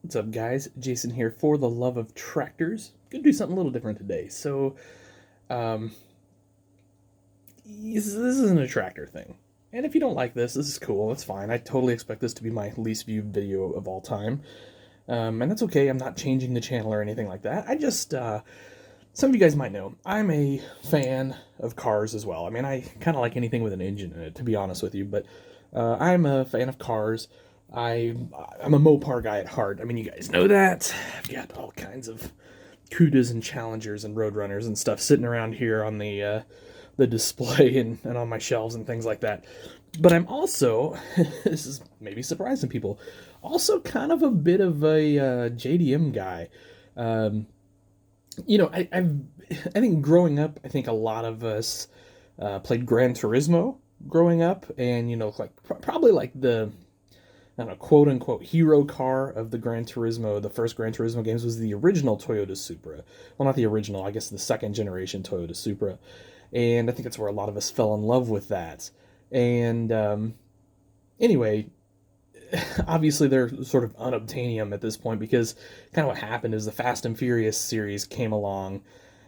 What's up, guys? Jason here for the love of tractors. Gonna do something a little different today. Um, this isn't a tractor thing. And if you don't like this is cool. It's fine. I totally expect this to be my least viewed video of all time. And that's okay. I'm not changing the channel or anything like that. Some of you guys might know, I'm a fan of cars as well. I mean, I kind of like anything with an engine in it, to be honest with you. But I'm a fan of cars. I I'm a Mopar guy at heart. I mean, you guys know that. I've got all kinds of Cudas and Challengers and Roadrunners and stuff sitting around here on the display and on my shelves and things like that. But I'm also, this is maybe surprising people, also kind of a bit of a JDM guy. Um, I think growing up, I think a lot of us played Gran Turismo growing up, and like probably like the I don't know, quote unquote hero car of the Gran Turismo, the first Gran Turismo games was the original Toyota Supra. Well, not the original, I guess the second generation Toyota Supra. And I think that's where a lot of us fell in love with that. And anyway, obviously they're sort of unobtainium at this point because kind of what happened is the Fast and Furious series came along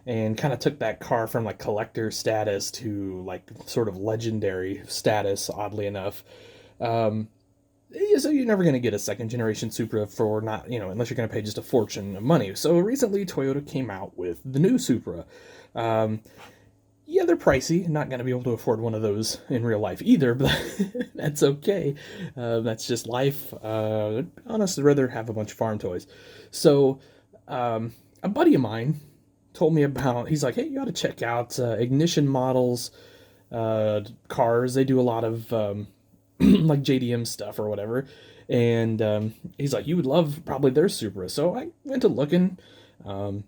and kind of took that car from like collector status to like sort of legendary status, oddly enough. Um, yeah, so you're never going to get a second generation Supra for not, unless you're going to pay just a fortune of money. So recently Toyota came out with the new Supra. Um, yeah, they're pricey. Not going to be able to afford one of those in real life either, but that's okay. That's just life. Honestly, I'd rather have a bunch of farm toys. So, a buddy of mine told me about, he's like, hey, you ought to check out Ignition Models cars. They do a lot of like JDM stuff or whatever. And he's like, you would love probably their Supra. So I went to looking. Um,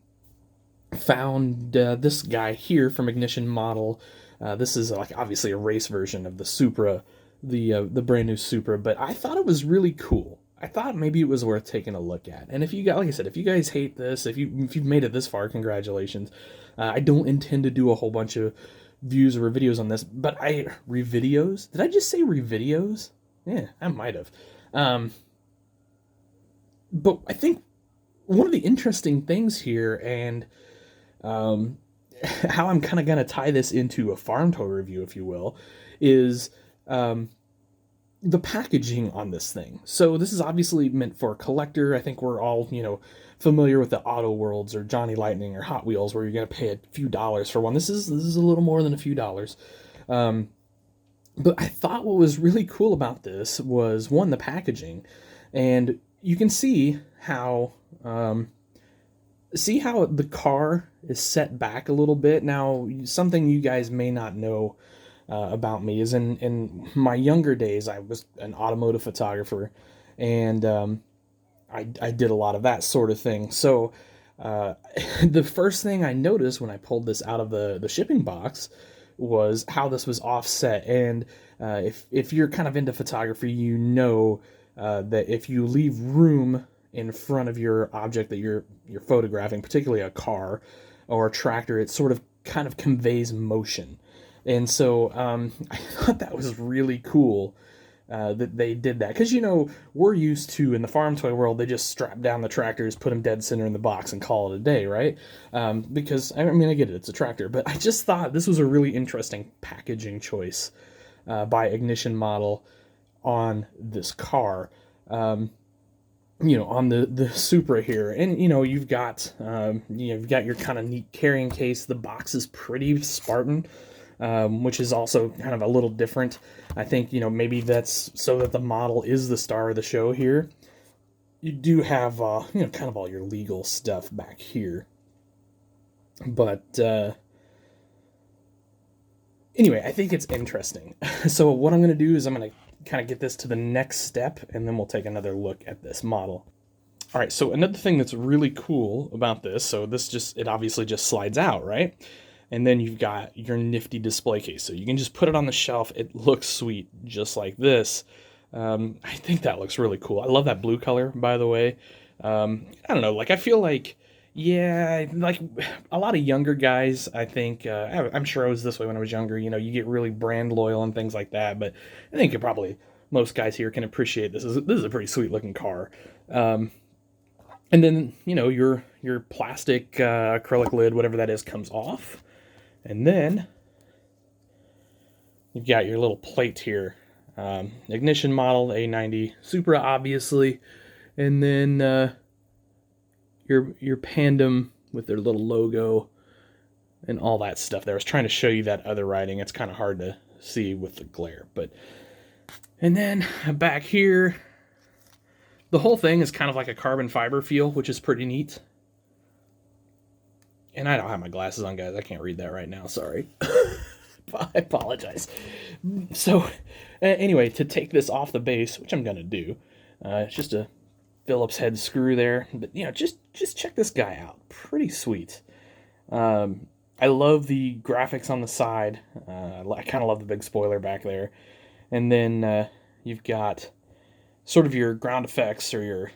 Found this guy here from Ignition Model. This is like obviously a race version of the Supra, the brand new Supra, but I thought it was really cool. I thought maybe it was worth taking a look at. And if you got, like I said, if you guys hate this, if you've made it this far, congratulations. I don't intend to do a whole bunch of views or videos on this, but I revideos. Did I just say revideos? Yeah, I might have. Um, but I think one of the interesting things here, and um, how I'm kind of going to tie this into a farm toy review, if you will, is um, the packaging on this thing. So this is obviously meant for a collector. I think we're all, familiar with the Auto Worlds or Johnny Lightning or Hot Wheels, where you're going to pay a few dollars for one. This is a little more than a few dollars. Um, but I thought what was really cool about this was one, the packaging, and you can see how the car is set back a little bit. Now, something you guys may not know about me is in my younger days, I was an automotive photographer, and I did a lot of that sort of thing. So uh, the first thing I noticed when I pulled this out of the shipping box was how this was offset. And if you're kind of into photography, that if you leave room in front of your object that you're photographing, particularly a car or a tractor, it sort of kind of conveys motion. And so I thought that was really cool that they did that, because we're used to, in the farm toy world, they just strap down the tractors, put them dead center in the box, and call it a day, right? Because I mean, I get it, it's a tractor, but I just thought this was a really interesting packaging choice by Ignition Model on this car. On the Supra here, and you've got your kind of neat carrying case. The box is pretty Spartan, which is also kind of a little different. I think maybe that's so that the model is the star of the show here. You do have kind of all your legal stuff back here, but anyway, I think it's interesting. So what I'm going to do is I'm going to kind of get this to the next step, and then we'll take another look at this model. All right, so another thing that's really cool about this, so it obviously just slides out, right? And then you've got your nifty display case. So you can just put it on the shelf. It looks sweet, just like this. I think that looks really cool. I love that blue color, by the way. I don't know, like I feel like, yeah, like a lot of younger guys, I think, I'm sure I was this way when I was younger, you get really brand loyal and things like that, but most guys here can appreciate this. This is a pretty sweet looking car. Um, And then, you know, your plastic acrylic lid, whatever that is, comes off. And then you've got your little plate here. Ignition model, A90 Supra, obviously. And then your Pandem with their little logo and all that stuff there. I was trying to show you that other writing. It's kind of hard to see with the glare. And then back here, the whole thing is kind of like a carbon fiber feel, which is pretty neat. And I don't have my glasses on, guys. I can't read that right now. Sorry. I apologize. So, anyway, to take this off the base, which I'm going to do, it's just a Phillips head screw there. But, you know, just check this guy out. Pretty sweet. I love the graphics on the side. I kind of love the big spoiler back there. And then you've got sort of your ground effects or your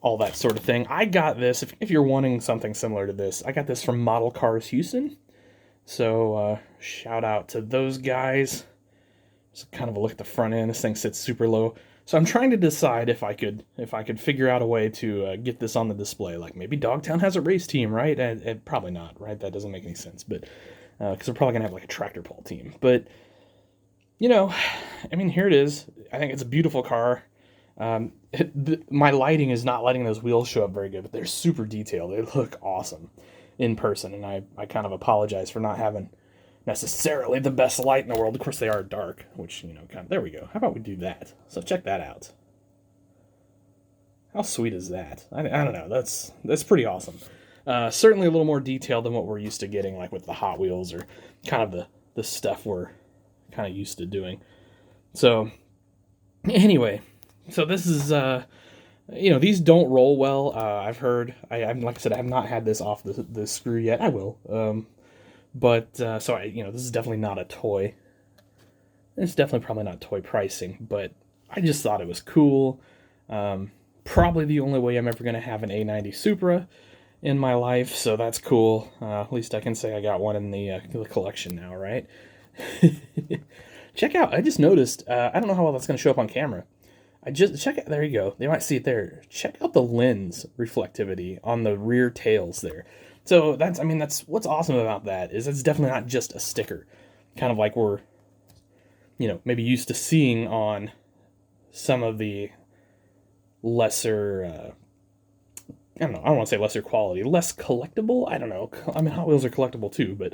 all that sort of thing. I got this, if you're wanting something similar to this, I got this from Model Cars Houston. So shout out to those guys. Just kind of a look at the front end. This thing sits super low. So I'm trying to decide if I could figure out a way to get this on the display. Like maybe Dogtown has a race team, right? And probably not, right? That doesn't make any sense. But because we're probably gonna have like a tractor pull team. But you know, I mean, here it is. I think it's a beautiful car. My lighting is not letting those wheels show up very good, but they're super detailed. They look awesome in person, and I kind of apologize for not having necessarily the best light in the world. Of course, they are dark, which, you know, kind of, there we go. How about we do that? So check that out. How sweet is that? I don't know. That's pretty awesome. Certainly a little more detailed than what we're used to getting, like with the Hot Wheels or kind of the stuff we're kind of used to doing. So anyway, so this is you know, these don't roll well. I've heard. I'm like I said, I have not had this off the screw yet. I will. But so you know, this is definitely not a toy. It's definitely probably not toy pricing, but I just thought it was cool. Probably the only way I'm ever going to have an A90 Supra in my life, so that's cool. At least I can say I got one in the collection now, right? Check out, I just noticed, I don't know how well that's going to show up on camera. Check out, there you go. They might see it there. Check out the lens reflectivity on the rear tails there. So that's what's awesome about that is it's definitely not just a sticker. Kind of like we're, you know, maybe used to seeing on some of the lesser, I don't know, I don't want to say lesser quality, less collectible, I don't know. I mean, Hot Wheels are collectible too, but,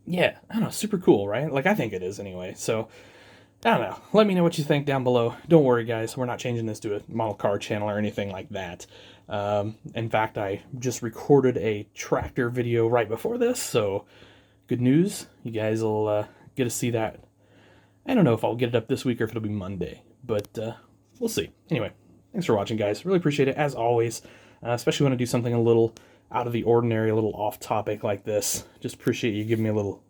yeah, I don't know, super cool, right? Like, I think it is anyway, so, I don't know. Let me know what you think down below. Don't worry, guys, we're not changing this to a model car channel or anything like that. In fact, I just recorded a tractor video right before this, so good news. You guys will get to see that. I don't know if I'll get it up this week or if it'll be Monday, but we'll see. Anyway, thanks for watching, guys. Really appreciate it, as always, especially when I do something a little out of the ordinary, a little off topic like this. Just appreciate you giving me a little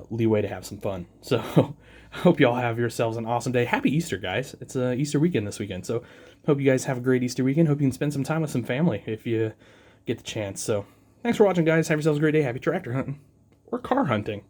leeway to have some fun. So I hope you all have yourselves an awesome day. Happy Easter, guys. It's Easter weekend this weekend, so hope you guys have a great Easter weekend. Hope you can spend some time with some family if you get the chance. So thanks for watching, guys. Have yourselves a great day. Happy tractor hunting or car hunting.